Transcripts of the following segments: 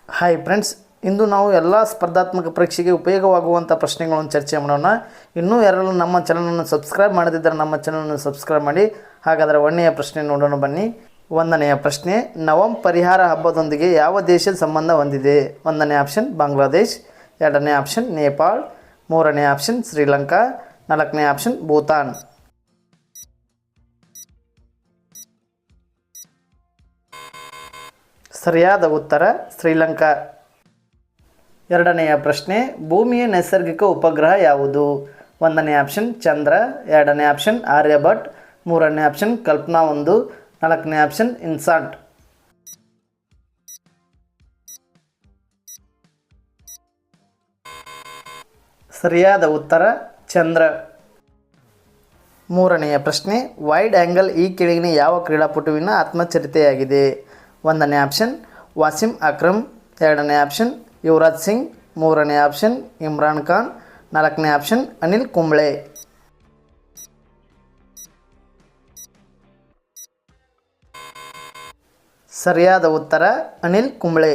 Hi friends, ಇಂದು ನಾವು ಎಲ್ಲ ಸ್ಪರ್ಧಾತ್ಮಕ ಪರೀಕ್ಷೆಗೆ ಉಪಯೋಗವಾಗುವಂಥ ಪ್ರಶ್ನೆಗಳನ್ನು ಚರ್ಚೆ ಮಾಡೋಣ. ಇನ್ನೂ ಯಾರೆಲ್ಲ ನಮ್ಮ ಚಾನಲನ್ನು ಸಬ್ಸ್ಕ್ರೈಬ್ ಮಾಡದಿದ್ದರೆ ನಮ್ಮ ಚಾನಲನ್ನು ಸಬ್ಸ್ಕ್ರೈಬ್ ಮಾಡಿ. ಹಾಗಾದರೆ ಒಂದನೆಯ ಪ್ರಶ್ನೆ ನೋಡೋಣ ಬನ್ನಿ. ಒಂದನೆಯ ಪ್ರಶ್ನೆ, ನವಂ ಪರಿಹಾರ ಹಬ್ಬದೊಂದಿಗೆ ಯಾವ ದೇಶದ ಸಂಬಂಧ ಹೊಂದಿದೆ? ಒಂದನೇ ಆಪ್ಷನ್ ಬಾಂಗ್ಲಾದೇಶ್, ಎರಡನೇ ಆಪ್ಷನ್ ನೇಪಾಳ, ಮೂರನೇ ಆಪ್ಷನ್ ಶ್ರೀಲಂಕಾ, ನಾಲ್ಕನೇ ಆಪ್ಷನ್ ಭೂತಾನ್. ಸರಿಯಾದ ಉತ್ತರ ಶ್ರೀಲಂಕಾ. ಎರಡನೆಯ ಪ್ರಶ್ನೆ, ಭೂಮಿಯ ನೈಸರ್ಗಿಕ ಉಪಗ್ರಹ ಯಾವುದು? ಒಂದನೇ ಆಪ್ಷನ್ ಚಂದ್ರ, ಎರಡನೇ ಆಪ್ಷನ್ ಆರ್ಯಭಟ್, ಮೂರನೇ ಆಪ್ಷನ್ ಕಲ್ಪನಾ 1, ನಾಲ್ಕನೇ ಆಪ್ಷನ್ ಇನ್ಸಾಟ್. ಸರಿಯಾದ ಉತ್ತರ ಚಂದ್ರ. ಮೂರನೆಯ ಪ್ರಶ್ನೆ, ವೈಡ್ ಆ್ಯಂಗಲ್ ಈ ಕೆಳಗಿನ ಯಾವ ಕ್ರೀಡಾಪಟುವಿನ ಆತ್ಮಚರಿತೆಯಾಗಿದೆ? ಒಂದನೇ ಆಪ್ಷನ್ ವಾಸಿಂ ಅಕ್ರಮ್, ಎರಡನೇ ಆಪ್ಷನ್ ಯುವರಾಜ್ ಸಿಂಗ್, ಮೂರನೇ ಆಪ್ಷನ್ ಇಮ್ರಾನ್ ಖಾನ್, ನಾಲ್ಕನೇ ಆಪ್ಷನ್ ಅನಿಲ್ ಕುಂಬ್ಳೆ. ಸರಿಯಾದ ಉತ್ತರ ಅನಿಲ್ ಕುಂಬ್ಳೆ.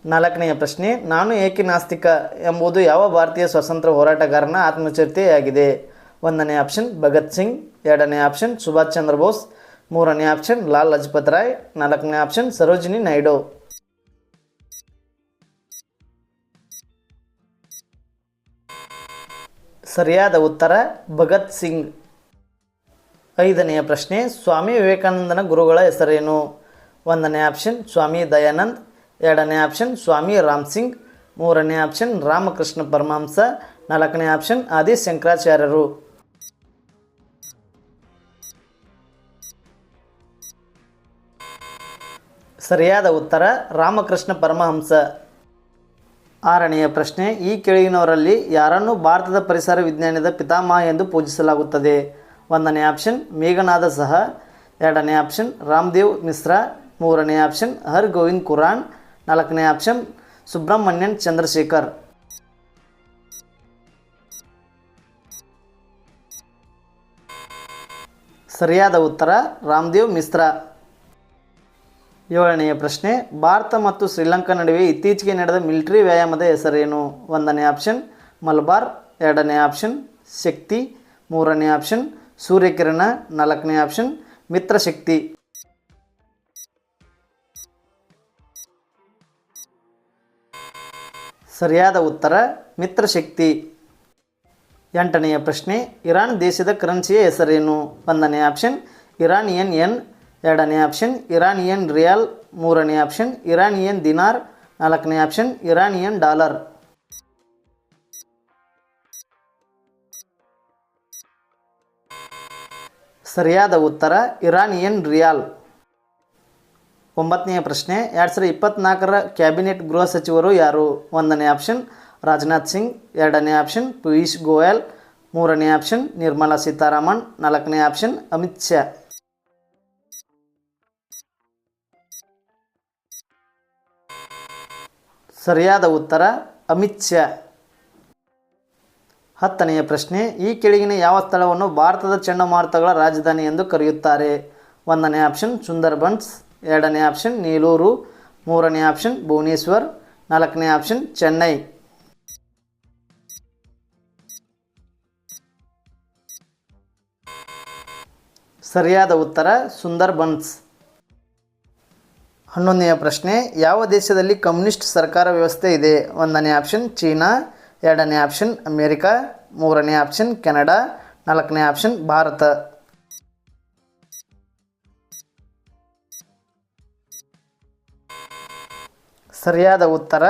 ನಾಲ್ಕನೆಯ ಪ್ರಶ್ನೆ, ನಾನು ಏಕೆ ನಾಸ್ತಿಕ ಎಂಬುದು ಯಾವ ಭಾರತೀಯ ಸ್ವಾತಂತ್ರ್ಯ ಹೋರಾಟಗಾರನ ಆತ್ಮಚರಿತೆಯಾಗಿದೆ? ಒಂದನೇ ಆಪ್ಷನ್ ಭಗತ್ ಸಿಂಗ್, ಎರಡನೇ ಆಪ್ಷನ್ ಸುಭಾಷ್ ಚಂದ್ರ ಬೋಸ್, ಮೂರನೇ ಆಪ್ಷನ್ ಲಾಲ್ ಲಜಪತ್ ರಾಯ್, ನಾಲ್ಕನೇ ಆಪ್ಷನ್ ಸರೋಜಿನಿ ನಾಯ್ಡು. ಸರಿಯಾದ ಉತ್ತರ ಭಗತ್ ಸಿಂಗ್. ಐದನೆಯ ಪ್ರಶ್ನೆ, ಸ್ವಾಮಿ ವಿವೇಕಾನಂದನ ಗುರುಗಳ ಹೆಸರೇನು? ಒಂದನೇ ಆಪ್ಷನ್ ಸ್ವಾಮಿ ದಯಾನಂದ್, ಎರಡನೇ ಆಪ್ಷನ್ ಸ್ವಾಮಿ ರಾಮ್ ಸಿಂಗ್, ಮೂರನೇ ಆಪ್ಷನ್ ರಾಮಕೃಷ್ಣ ಪರಮಹಂಸ, ನಾಲ್ಕನೇ ಆಪ್ಷನ್ ಆದಿ ಶಂಕರಾಚಾರ್ಯರು. ಸರಿಯಾದ ಉತ್ತರ ರಾಮಕೃಷ್ಣ ಪರಮಹಂಸ. ಆರನೆಯ ಪ್ರಶ್ನೆ, ಈ ಕೆಳಗಿನವರಲ್ಲಿ ಯಾರನ್ನು ಭಾರತದ ಪರಿಸರ ವಿಜ್ಞಾನದ ಪಿತಾಮಹ ಎಂದು ಪೂಜಿಸಲಾಗುತ್ತದೆ? ಒಂದನೇ ಆಪ್ಷನ್ ಮೇಘನಾದ ಸಹಾ, ಎರಡನೇ ಆಪ್ಷನ್ ರಾಮದೇವ್ ಮಿಶ್ರಾ, ಮೂರನೇ ಆಪ್ಷನ್ ಹರ್ ಗೋವಿಂದ್ ಖುರಾನ್, ನಾಲ್ಕನೇ ಆಪ್ಷನ್ ಸುಬ್ರಹ್ಮಣ್ಯನ್ ಚಂದ್ರಶೇಖರ್. ಸರಿಯಾದ ಉತ್ತರ ರಾಮದೇವ್ ಮಿಶ್ರಾ. ಏಳನೆಯ ಪ್ರಶ್ನೆ, ಭಾರತ ಮತ್ತು ಶ್ರೀಲಂಕಾ ನಡುವೆ ಇತ್ತೀಚೆಗೆ ನಡೆದ ಮಿಲಿಟರಿ ವ್ಯಾಯಾಮದ ಹೆಸರೇನು? ಒಂದನೇ ಆಪ್ಷನ್ ಮಲಬಾರ್, ಎರಡನೇ ಆಪ್ಷನ್ ಶಕ್ತಿ, ಮೂರನೇ ಆಪ್ಷನ್ ಸೂರ್ಯಕಿರಣ, ನಾಲ್ಕನೇ ಆಪ್ಷನ್ ಮಿತ್ರಶಕ್ತಿ. ಸರಿಯಾದ ಉತ್ತರ ಮಿತ್ರಶಕ್ತಿ. ಎಂಟನೆಯ ಪ್ರಶ್ನೆ, ಇರಾನ್ ದೇಶದ ಕರೆನ್ಸಿಯ ಹೆಸರೇನು? ಒಂದನೇ ಆಪ್ಷನ್ ಇರಾನಿಯನ್ ಯೆನ್, ಎರಡನೇ ಆಪ್ಷನ್ ಇರಾನಿಯನ್ ರಿಯಾಲ್, ಮೂರನೇ ಆಪ್ಷನ್ ಇರಾನಿಯನ್ ದಿನಾರ್, ನಾಲ್ಕನೇ ಆಪ್ಷನ್ ಇರಾನಿಯನ್ ಡಾಲರ್. ಸರಿಯಾದ ಉತ್ತರ ಇರಾನಿಯನ್ ರಿಯಾಲ್. ಒಂಬತ್ತನೆಯ ಪ್ರಶ್ನೆ, 2024ರ ಕ್ಯಾಬಿನೆಟ್ ಗೃಹ ಸಚಿವರು ಯಾರು? ಒಂದನೇ ಆಪ್ಷನ್ ರಾಜನಾಥ್ ಸಿಂಗ್, ಎರಡನೇ ಆಪ್ಷನ್ ಪಿಯೂಷ್ ಗೋಯಲ್, ಮೂರನೇ ಆಪ್ಷನ್ ನಿರ್ಮಲಾ ಸೀತಾರಾಮನ್, ನಾಲ್ಕನೇ ಆಪ್ಷನ್ ಅಮಿತ್ ಶಾ. ಸರಿಯಾದ ಉತ್ತರ ಅಮಿತ್ ಶಾ. ಹತ್ತನೆಯ ಪ್ರಶ್ನೆ, ಈ ಕೆಳಗಿನ ಯಾವ ಸ್ಥಳವನ್ನು ಭಾರತದ ಚಂಡಮಾರುತಗಳ ರಾಜಧಾನಿ ಎಂದು ಕರೆಯುತ್ತಾರೆ? ಒಂದನೇ ಆಪ್ಷನ್ ಸುಂದರ್ಬನ್ಸ್, ಎರಡನೇ ಆಪ್ಷನ್ ನೀಲೂರು, ಮೂರನೇ ಆಪ್ಷನ್ ಭುವನೇಶ್ವರ್, ನಾಲ್ಕನೇ ಆಪ್ಷನ್ ಚೆನ್ನೈ. ಸರಿಯಾದ ಉತ್ತರ ಸುಂದರ್ಬನ್ಸ್. 11ನೆಯ ಪ್ರಶ್ನೆ, ಯಾವ ದೇಶದಲ್ಲಿ ಕಮ್ಯುನಿಸ್ಟ್ ಸರ್ಕಾರ ವ್ಯವಸ್ಥೆ ಇದೆ? ಒಂದನೇ ಆಪ್ಷನ್ ಚೀನಾ, ಎರಡನೇ ಆಪ್ಷನ್ ಅಮೇರಿಕಾ, ಮೂರನೇ ಆಪ್ಷನ್ ಕೆನಡಾ, ನಾಲ್ಕನೇ ಆಪ್ಷನ್ ಭಾರತ. ಸರಿಯಾದ ಉತ್ತರ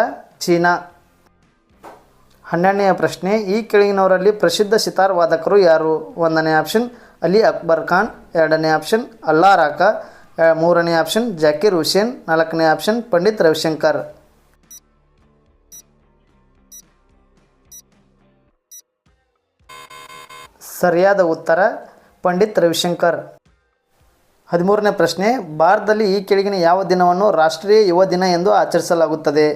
ಚೀನಾ. 12ನೆಯ ಪ್ರಶ್ನೆ, ಈ ಕೆಳಗಿನವರಲ್ಲಿ ಪ್ರಸಿದ್ಧ ಸಿತಾರ್ ವಾದಕರು ಯಾರು? ಒಂದನೇ ಆಪ್ಷನ್ ಅಲಿ ಅಕ್ಬರ್ ಖಾನ್, ಎರಡನೇ ಆಪ್ಷನ್ ಅಲ್ಲಾ ರಾಕಾ, ಮೂರನೇ ಆಪ್ಷನ್ ಜಾಕಿರ್ ಹುಸೇನ್, ನಾಲ್ಕನೇ ಆಪ್ಷನ್ ಪಂಡಿತ್ ರವಿಶಂಕರ್. ಸರಿಯಾದ ಉತ್ತರ ಪಂಡಿತ್ ರವಿಶಂಕರ್. 13ನೇ ಪ್ರಶ್ನೆ, ಭಾರತದಲ್ಲಿ ಈ ಕೆಳಗಿನ ಯಾವ ದಿನವನ್ನು ರಾಷ್ಟ್ರೀಯ ಯುವ ದಿನ ಎಂದು ಆಚರಿಸಲಾಗುತ್ತದೆ?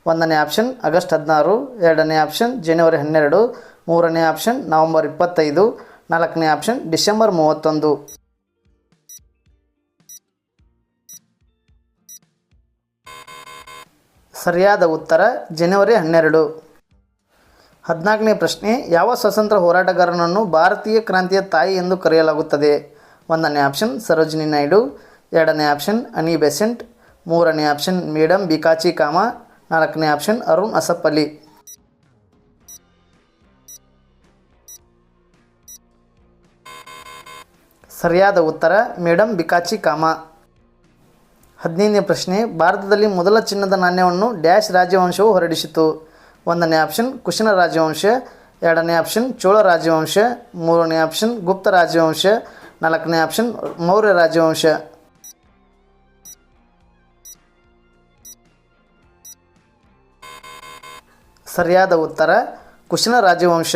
ಒಂದನೇ ಆಪ್ಷನ್ ಆಗಸ್ಟ್ 16, ಎರಡನೇ ಆಪ್ಷನ್ ಜನವರಿ 12, ಮೂರನೇ ಆಪ್ಷನ್ ನವೆಂಬರ್ 25, ನಾಲ್ಕನೇ ಆಪ್ಷನ್ ಡಿಸೆಂಬರ್ 31. ಸರಿಯಾದ ಉತ್ತರ ಜನವರಿ 12. 14ನೇ ಪ್ರಶ್ನೆ, ಯಾವ ಸ್ವತಂತ್ರ ಹೋರಾಟಗಾರನನ್ನು ಭಾರತೀಯ ಕ್ರಾಂತಿಯ ತಾಯಿ ಎಂದು ಕರೆಯಲಾಗುತ್ತದೆ? 1ನೇ ಆಪ್ಷನ್ ಸರೋಜಿನಿ ನಾಯ್ಡು, 2ನೇ ಆಪ್ಷನ್ ಅನಿ ಬೆಸೆಂಟ್, 3ನೇ ಆಪ್ಷನ್ ಮೇಡಮ್ ಬಿಕಾಚಿ ಕಾಮಾ, 4ನೇ ಆಪ್ಷನ್ ಅರುಣ್ ಅಸಫ್ ಅಲಿ. ಸರಿಯಾದ ಉತ್ತರ ಮೇಡಮ್ ಬಿಕಾಚಿ ಕಾಮಾ. 15ನೇ ಪ್ರಶ್ನೆ, ಭಾರತದಲ್ಲಿ ಮೊದಲ ಚಿನ್ನದ ನಾಣ್ಯವನ್ನು ಡ್ಯಾಶ್ ರಾಜವಂಶವು ಹೊರಡಿಸಿತು? 1ನೇ ಆಪ್ಷನ್ ಕುಶನ ರಾಜವಂಶ, 2ನೇ ಆಪ್ಷನ್ ಚೋಳ ರಾಜವಂಶ, 3ನೇ ಆಪ್ಷನ್ ಗುಪ್ತ ರಾಜವಂಶ, 4ನೇ ಆಪ್ಷನ್ ಮೌರ್ಯ ರಾಜವಂಶ. ಸರಿಯಾದ ಉತ್ತರ ಕುಶನ ರಾಜವಂಶ.